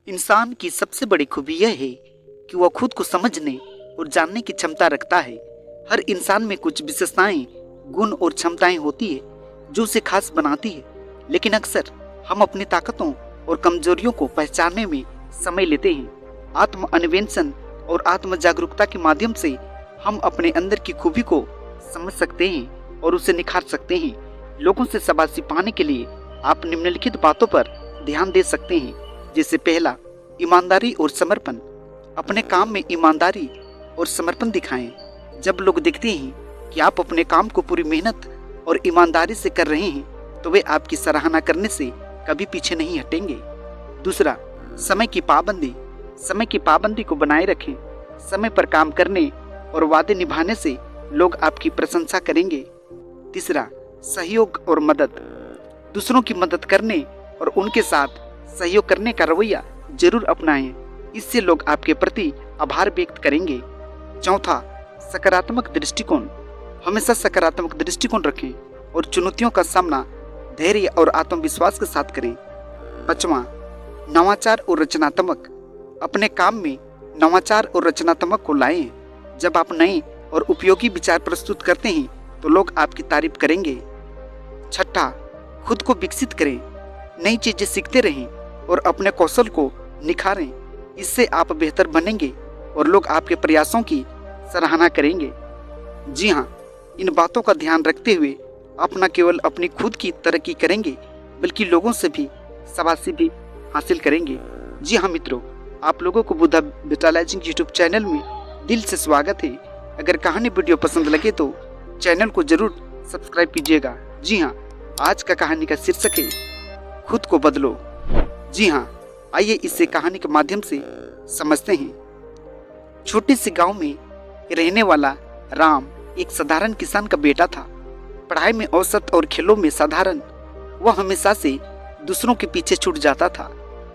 इंसान की सबसे बड़ी खूबी यह है कि वह खुद को समझने और जानने की क्षमता रखता है। हर इंसान में कुछ विशेषताएं, गुण और क्षमताएं होती है जो उसे खास बनाती है, लेकिन अक्सर हम अपनी ताकतों और कमजोरियों को पहचानने में समय लेते हैं। आत्म अन्वेषण और आत्म जागरूकता के माध्यम से हम अपने अंदर की खूबी को समझ सकते हैं और उसे निखार सकते हैं। लोगों से शाबाशी पाने के लिए आप निम्नलिखित बातों पर ध्यान दे सकते हैं। जैसे पहला, ईमानदारी और समर्पण। अपने काम में ईमानदारी और समर्पण दिखाएं। जब लोग देखते हैं कि आप अपने काम को पूरी मेहनत और ईमानदारी से कर रहे हैं तो वे आपकी सराहना करने से कभी पीछे नहीं हटेंगे। दूसरा, समय की पाबंदी। समय की पाबंदी को बनाए रखें। समय पर काम करने और वादे निभाने से लोग आपकी प्रशंसा करेंगे। तीसरा, सहयोग और मदद। दूसरों की मदद करने और उनके साथ सहयोग करने का रवैया जरूर अपनाएं। इससे लोग आपके प्रति आभार व्यक्त करेंगे। चौथा, सकारात्मक दृष्टिकोण। हमेशा सकारात्मक दृष्टिकोण रखें और चुनौतियों का सामना धैर्य और आत्मविश्वास के साथ करें। पांचवा, नवाचार और रचनात्मक। अपने काम में नवाचार और रचनात्मक को लाएं। जब आप नए और उपयोगी विचार प्रस्तुत करते हैं तो लोग आपकी तारीफ करेंगे। छठा, खुद को विकसित करें। नई चीजें सीखते रहें और अपने कौशल को निखारें। इससे आप बेहतर बनेंगे और लोग आपके प्रयासों की सराहना करेंगे। जी हाँ, इन बातों का ध्यान रखते हुए आप न केवल अपनी खुद की तरक्की करेंगे बल्कि लोगों से भी शाबाशी भी हासिल करेंगे। जी हाँ मित्रों, आप लोगों को बुद्धा विटालाइजिंग यूट्यूब चैनल में दिल से स्वागत है। अगर कहानी वीडियो पसंद लगे तो चैनल को जरूर सब्सक्राइब कीजिएगा। जी हाँ, आज का कहानी का शीर्षक है खुद को बदलो। जी हाँ, आइए इसे कहानी के माध्यम से समझते हैं। छोटे से गांव में रहने वाला राम एक साधारण किसान का बेटा था। पढ़ाई में औसत और खेलों में साधारण। वह हमेशा से दूसरों के पीछे छूट जाता था।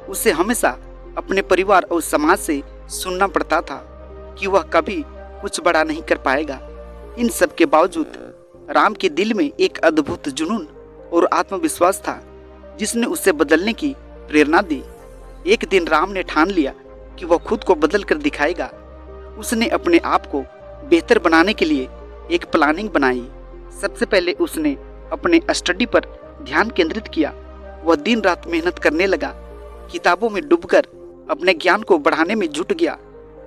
उसे हमेशा अपने परिवार और समाज से सुनना पड़ता था कि वह कभी कुछ बड़ा नहीं कर पाएगा। इन सब के बावजूद राम के दिल में एक अद्भुत जुनून और आत्मविश्वास था जिसने उसे बदलने की प्रेरणा दी। एक दिन राम ने ठान लिया कि वह खुद को बदल कर दिखाएगा। उसने अपने आप को बेहतर बनाने के लिए एक प्लानिंग बनाई। सबसे पहले उसने अपने स्टडी पर ध्यान केंद्रित किया। वह दिन रात मेहनत करने लगा, किताबों में डूबकर अपने ज्ञान को बढ़ाने में जुट गया।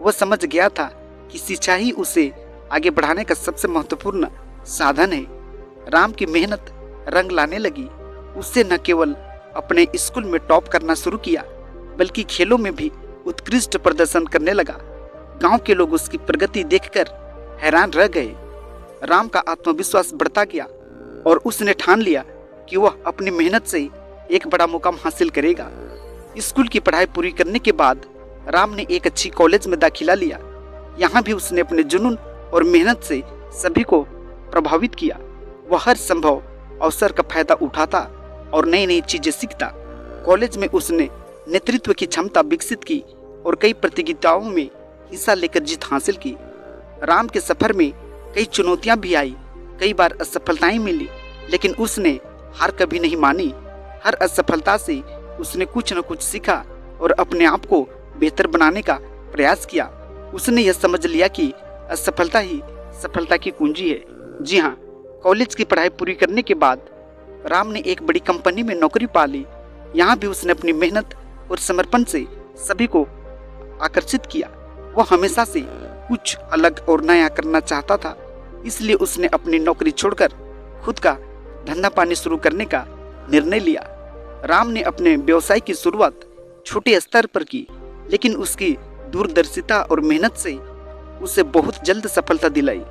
वह समझ गया था कि शिक्षा ही उसे आगे बढ़ाने का सबसे महत्वपूर्ण साधन है। राम की मेहनत रंग लाने लगी। उससे न केवल अपने स्कूल में टॉप करना शुरू किया बल्कि खेलों में भी उत्कृष्ट प्रदर्शन करने लगा। गांव के लोग उसकी प्रगति देखकर हैरान रह गए। राम का आत्मविश्वास बढ़ता गया और उसने ठान लिया कि वह अपनी मेहनत से एक बड़ा मुकाम हासिल करेगा। स्कूल की पढ़ाई पूरी करने के बाद राम ने एक अच्छी कॉलेज में दाखिला लिया। यहाँ भी उसने अपने जुनून और मेहनत से सभी को प्रभावित किया। वह हर संभव अवसर का फायदा उठाता और नई नई चीजें सीखता। कॉलेज में उसने नेतृत्व की क्षमता विकसित की और कई प्रतियोगिताओं में हिस्सा लेकर जीत हासिल की। राम के सफर में कई चुनौतियां भी आई, कई बार असफलताएं मिली, लेकिन उसने हार कभी नहीं मानी। हर असफलता से उसने कुछ न कुछ सीखा और अपने आप को बेहतर बनाने का प्रयास किया। उसने यह समझ लिया कि असफलता ही सफलता की कुंजी है। जी हाँ, कॉलेज की पढ़ाई पूरी करने के बाद राम ने एक बड़ी कंपनी में नौकरी पा ली। यहाँ भी उसने अपनी मेहनत और समर्पण से सभी को आकर्षित किया। वह हमेशा से कुछ अलग और नया करना चाहता था, इसलिए उसने अपनी नौकरी छोड़कर खुद का धंधा पानी शुरू करने का निर्णय लिया। राम ने अपने व्यवसाय की शुरुआत छोटे स्तर पर की, लेकिन उसकी दूरदर्शिता और मेहनत से उसे बहुत जल्द सफलता दिलाई।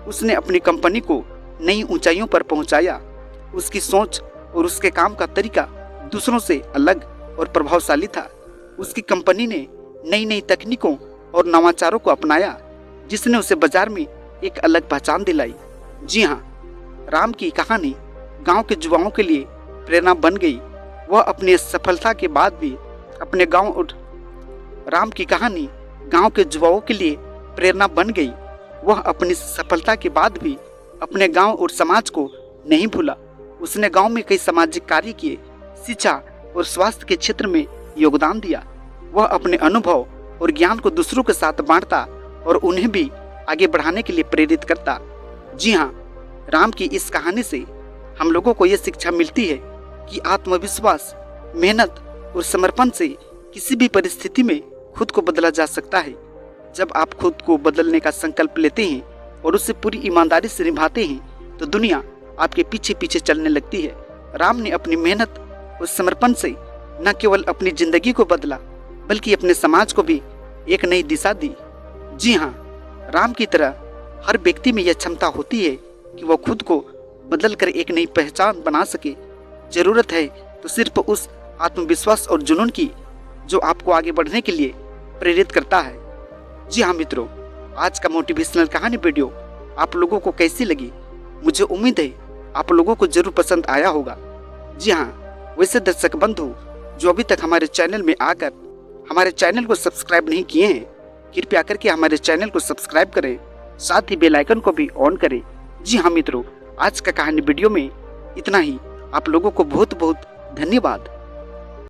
उसने अपनी कंपनी को नई ऊंचाइयों पर पहुंचाया। उसकी सोच और उसके काम का तरीका दूसरों से अलग और प्रभावशाली था। उसकी कंपनी ने नई नई तकनीकों और नवाचारों को अपनाया जिसने उसे बाजार में एक अलग पहचान दिलाई। जी हाँ, राम की कहानी गांव के युवाओं के लिए प्रेरणा बन गई। वह अपनी सफलता के बाद भी अपने गांव और राम की कहानी गांव के युवाओं के लिए प्रेरणा बन गई। वह अपनी सफलता के बाद भी अपने गांव और समाज को नहीं भूला। उसने गांव में कई सामाजिक कार्य किए, शिक्षा और स्वास्थ्य के क्षेत्र में योगदान दिया। वह अपने अनुभव और ज्ञान को दूसरों के साथ बांटता और उन्हें भी आगे बढ़ाने के लिए प्रेरित करता। जी हाँ, राम की इस कहानी से हम लोगों को यह शिक्षा मिलती है कि आत्मविश्वास, मेहनत और समर्पण से किसी भी परिस्थिति में खुद को बदला जा सकता है। जब आप खुद को बदलने का संकल्प लेते हैं और उसे पूरी ईमानदारी से निभाते हैं तो दुनिया आपके पीछे पीछे चलने लगती है। राम ने अपनी मेहनत और समर्पण से न केवल अपनी जिंदगी को बदला बल्कि अपने समाज को भी एक नई दिशा दी। जी हाँ, राम की तरह हर व्यक्ति में यह क्षमता होती है कि वह खुद को बदल कर एक नई पहचान बना सके। जरूरत है तो सिर्फ उस आत्मविश्वास और जुनून की जो आपको आगे बढ़ने के लिए प्रेरित करता है। जी हाँ मित्रों, आज का मोटिवेशनल कहानी वीडियो आप लोगों को कैसी लगी? मुझे उम्मीद है आप लोगों को जरूर पसंद आया होगा। जी हाँ, वैसे दर्शक बंधु जो अभी तक हमारे चैनल में आकर हमारे चैनल को सब्सक्राइब नहीं किए हैं, कृपया करके हमारे चैनल को सब्सक्राइब करें, साथ ही बेल आइकन को भी ऑन करें। जी हाँ मित्रों, आज का कहानी वीडियो में इतना ही। आप लोगों को बहुत बहुत धन्यवाद।